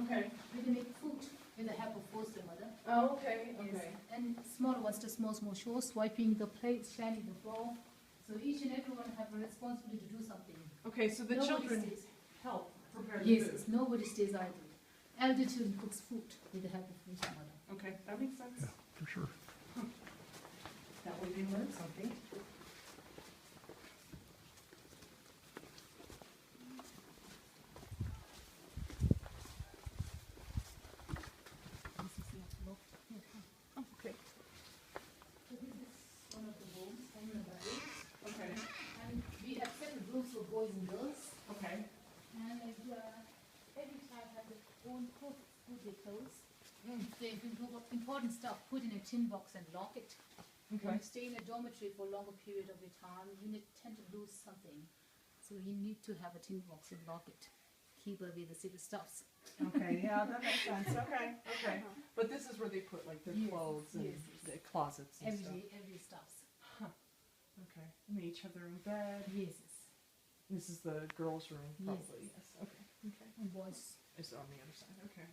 Okay. We can make food with the help of foster mother. Oh, okay, Yes. okay. And small ones, the small chores, swiping the plates, shining the floor. So each and everyone have a responsibility to do something. Okay, so the Nobody children stays. help prepare the Yes, food. nobody stays idle. Elder children cooks food with the help of foster mother. Okay, that makes sense. Yeah, for sure. That way they learn something. This is the loft. Oh, okay. So this is one of the rooms, home number 8. Okay. And we have separate rooms for boys and girls. Okay. And every child has their own food they clothes. Mm. They do important stuff, put in a tin box and lock it. When Okay. you stay in a dormitory for a longer period of your time, you tend to lose something. So you need to have a tin box and lock it. Keep away the silly stuffs. Okay, yeah, that makes sense. Okay, okay. But this is where they put like their Yes, clothes and yes, the closets and stuff. Every stuffs. Huh. Okay. And they each have their own bed. Yes. This is the girls' room, Yes. probably. Yes. Okay. Okay. And boys. It's on the other side. Okay.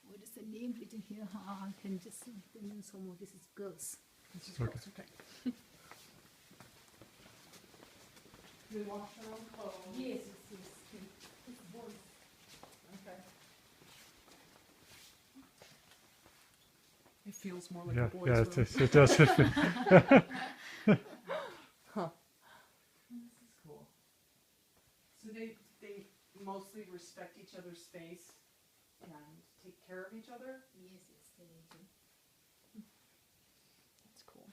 What is the name written here? I can just see the name somewhere. This is girls. This is Okay. girls. Okay. They wash their own clothes. Yes. It's boys. Okay. It feels more like Yeah, a boys' yeah, room. it does. Huh. This is cool. So they mostly respect each other's space and take care of each other? Yes, they do. That's cool.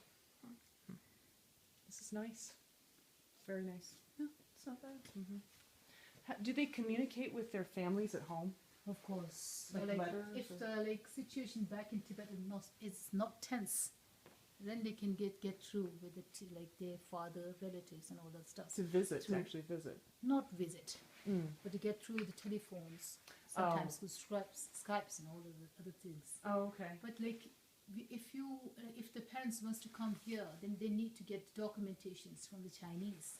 This is nice. It's very nice. Yeah, it's not bad. Do they communicate with their families at home? Of course. Like letters if or- the situation back in Tibet is not tense, then they can get through with their father, relatives, and all that stuff. To visit, to True. actually visit. Not visit, Mm. but to get through the telephones. Sometimes with Skypes and all of the other things. Oh, okay. But if the parents wants to come here, then they need to get documentations from the Chinese,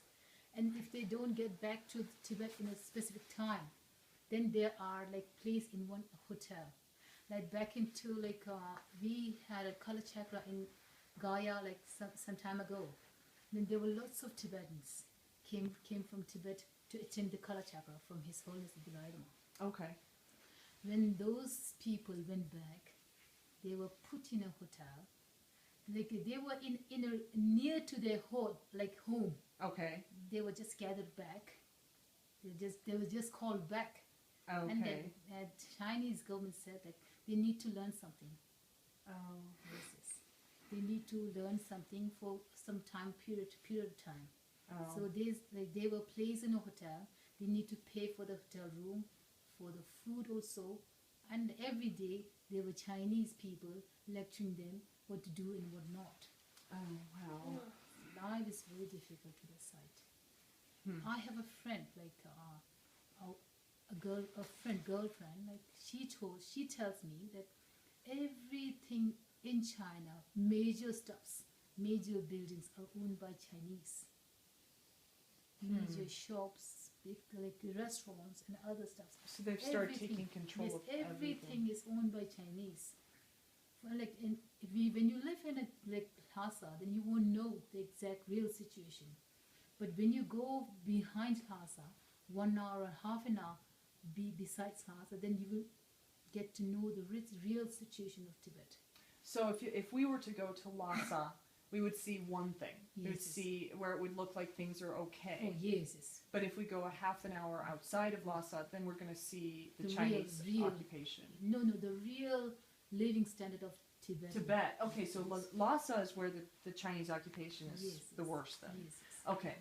and if they don't get back to Tibet in a specific time, then they are placed in one hotel. Like back into we had a color chakra in Gaya some time ago. Then there were lots of Tibetans came from Tibet to attend the color chakra from His Holiness the Dalai Lama. Okay. When those people went back, they were put in a hotel. They were in a near to their home. Okay. They were just gathered back. They were just called back. And Okay. the Chinese government said that they need to learn something. Oh. Yes. They need to learn something for some period of time. Oh. So they were placed in a hotel. They need to pay for the hotel room, for the food also, and every day there were Chinese people lecturing them what to do and what not. Oh, wow. Life is very difficult to the site. I have a friend, girlfriend. She tells me that everything in China, major buildings are owned by Chinese. Major shops, big restaurants and other stuff. So they've started Everything. taking control Yes, of everything is owned by Chinese. Well, when you live in Lhasa, then you won't know the exact real situation. But when you go behind Lhasa, 1 hour or half an hour besides Lhasa, then you will get to know the real situation of Tibet. So if we were to go to Lhasa, we would see one thing. We would Yes. see where it would look like things are okay. Oh yes. But if we go a half an hour outside of Lhasa, then we're going to see the The Chinese real- occupation. No, the real living standard of Tibet. Tibet. Okay, so Lhasa is where the Chinese occupation is Yes, the yes. worst then. Yes. Okay,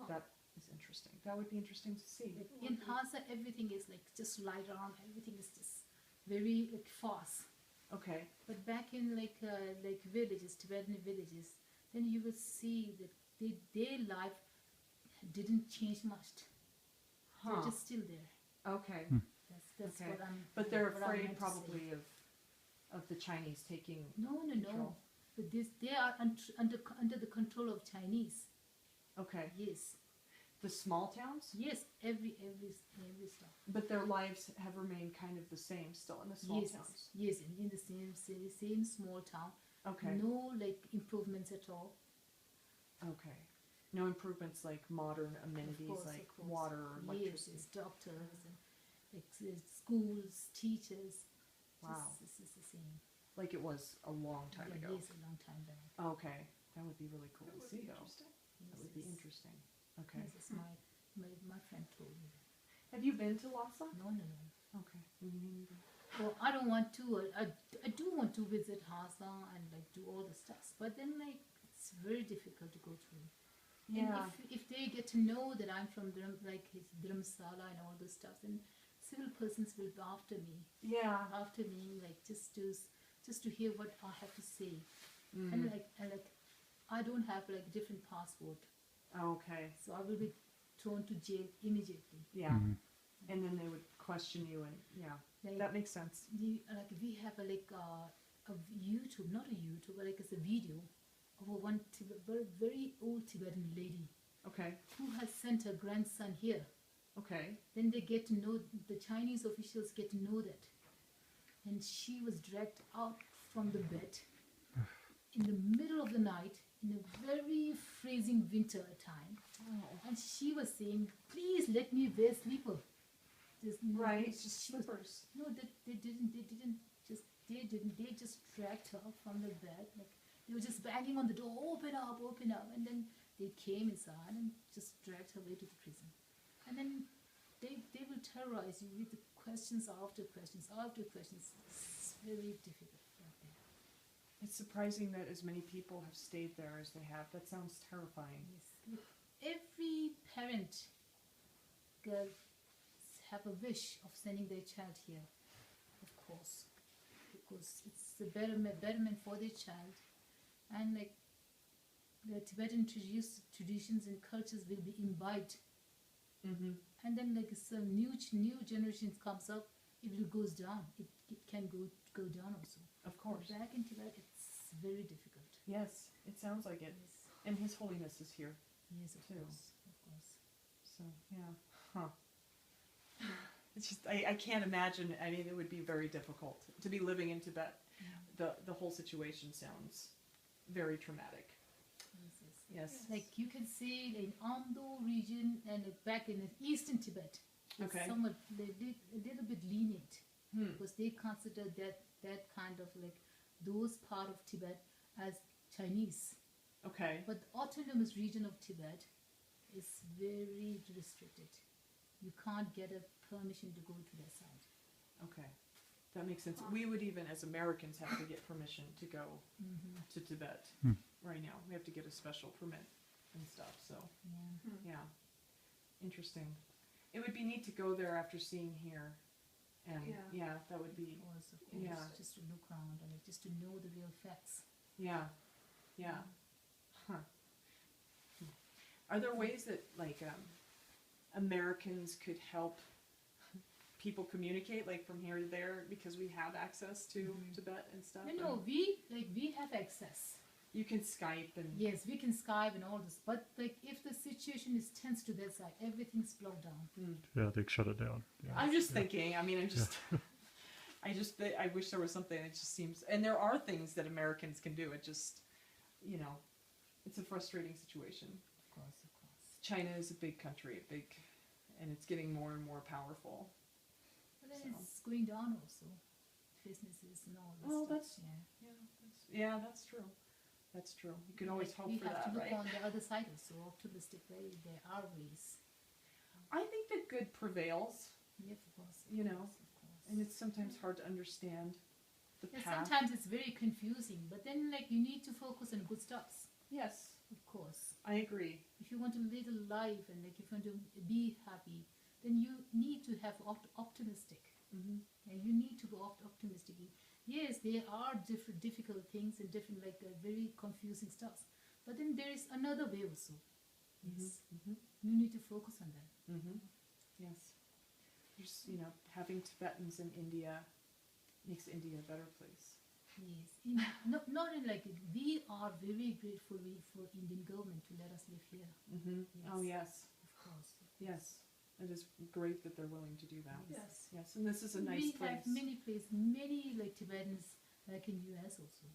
that is interesting. That would be interesting to see. In Lhasa, everything is just light around. Everything is just very fast. Okay, But back in villages, Tibetan villages, then you will see that their life didn't change much. They're just still there. okay. That's Okay. what I'm. But they're what I'm afraid meant to say. probably of the Chinese taking. No. control. But they are under the control of Chinese. Okay. Yes. The small towns? Yes, every stuff. But their lives have remained kind of the same still in the small Yes, towns. yes, in the same city, same small town. Okay. No like improvements at all. Okay. No improvements like modern amenities Of like course. water or Yes, electricity. it's doctors and like schools, teachers. Wow. This is the same. Like it was a long time Yeah, ago. yes, a long time back. Okay. That would be really cool to see though. That would be interesting. Okay. Yes, my friend told me that. Have you been to Lhasa? No. Okay. Me neither. Well, I don't want to. I do want to visit Lhasa and like do all the stuff, but then like it's very difficult to go through. Yeah. And if they get to know that I'm from Dharamsala and all those stuff, then civil persons will be after me. Yeah. Like just to hear what I have to say. Mhm. And like I don't have like different passport, Okay. so I will be thrown to jail immediately. Yeah. Mhm. And then they would question you and yeah. Like That makes sense. we have a YouTube, not a YouTube, but like it's a video of a very old Tibetan lady Okay. who has sent her grandson here. Okay. Then they get to know, the Chinese officials get to know that. And she was dragged out from the bed in the middle of the night in a very freezing winter time. Oh. And she was saying, please let me wear slipper. Right. She was, Slippers. no, they just dragged her from the bed. Like they were just banging on the door, open up. And then they came inside and just dragged her away to the prison. And then they will terrorize you with the questions after questions after questions. It's very difficult out there. It's surprising that as many people have stayed there as they have. That sounds terrifying. Yes. Look, every parent girl have a wish of sending their child here, of course, because it's the betterment for their child, and like the Tibetan traditions and cultures will be imbibed, Mm-hmm. and then like some new generations comes up, it will goes down. It can go down also. Of course. But back in Tibet, it's very difficult. Yes. It sounds like it. Yes, And His Holiness is here. yes, of Too. course, of course. So yeah. Huh. It's just I can't imagine. I mean, it would be very difficult to be living in Tibet. The whole situation sounds very traumatic. Yes. Like you can see in Amdo region and back in the eastern Tibet, it's Okay. somewhat a little bit lenient Hmm. because they consider that kind of like those part of Tibet as Chinese. Okay. But the autonomous region of Tibet is very restricted. You can't get a permission to go to that side. Okay. That makes sense. We would even, as Americans, have to get permission to go to Tibet. Hmm. Right now, we have to get a special permit and stuff. So Yeah. yeah, interesting. It would be neat to go there after seeing here, and yeah, that would be Of course, Yeah. just to look around and just to know the real facts. yeah, yeah. Huh. Are there ways that like Americans could help people communicate like from here to there because we have access to Tibet and stuff? No, we have access. You can Skype and Yes, we can Skype and all this, but like if the situation is tense to that side, everything's blocked down. Yeah, they shut it down. Yeah. I'm just thinking. I mean, I wish there was something that just seems. And there are things that Americans can do. It just, it's a frustrating situation. Of course. China is a big country, and it's getting more and more powerful. But then So. it's going down also. Businesses and all this Well, stuff. that's- Yeah, that's true. That's true. You can always hope we for have that, to look right? on the other side also, optimistic way. There are ways. I think that good prevails, Yes, of course. You know, Of course. and it's sometimes hard to understand the Yeah, path. sometimes it's very confusing, but then like you need to focus on good stuffs. Yes, Of course. I agree. If you want to lead a life and like if you want to be happy, then you need to have optimistic. Mm-hmm. And you need to go optimistic. Yes, there are difficult things and different very confusing stuff. But then there is another way also. Yes. Mm-hmm. You need to focus on that. Mm-hmm. Yes. There's, having Tibetans in India makes India a better place. Yes. Not in like it. We are very grateful for Indian government to let us live here. Mm-hmm. Yes. Oh, yes. Of course. Yes, it is great that they're willing to do that. Yes. Yes, and this is a nice We place. have many places, many like Tibetans, like in US also.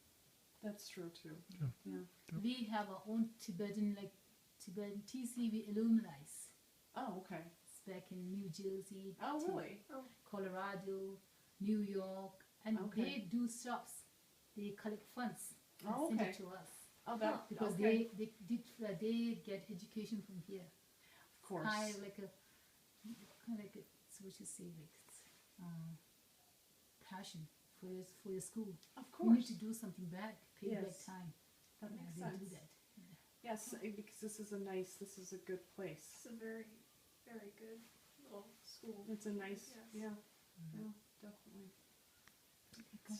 That's true too. Yeah. Yeah. Yep. We have our own Tibetan TCV alumni. Oh, okay. It's back in New Jersey, Oh, really? Colorado, New York, and Okay. they do shops. They collect funds and Oh, send okay. it to us Oh, that because okay. they get education from here. Of course. Kind of like a so what you say like passion for your school. Of You need course. to do something back, pay back Yes. time. That makes they sense. do that. Yes, because this is a good place. It's a very, very good little school. It's a nice, Yes. yeah, yeah, definitely. Okay.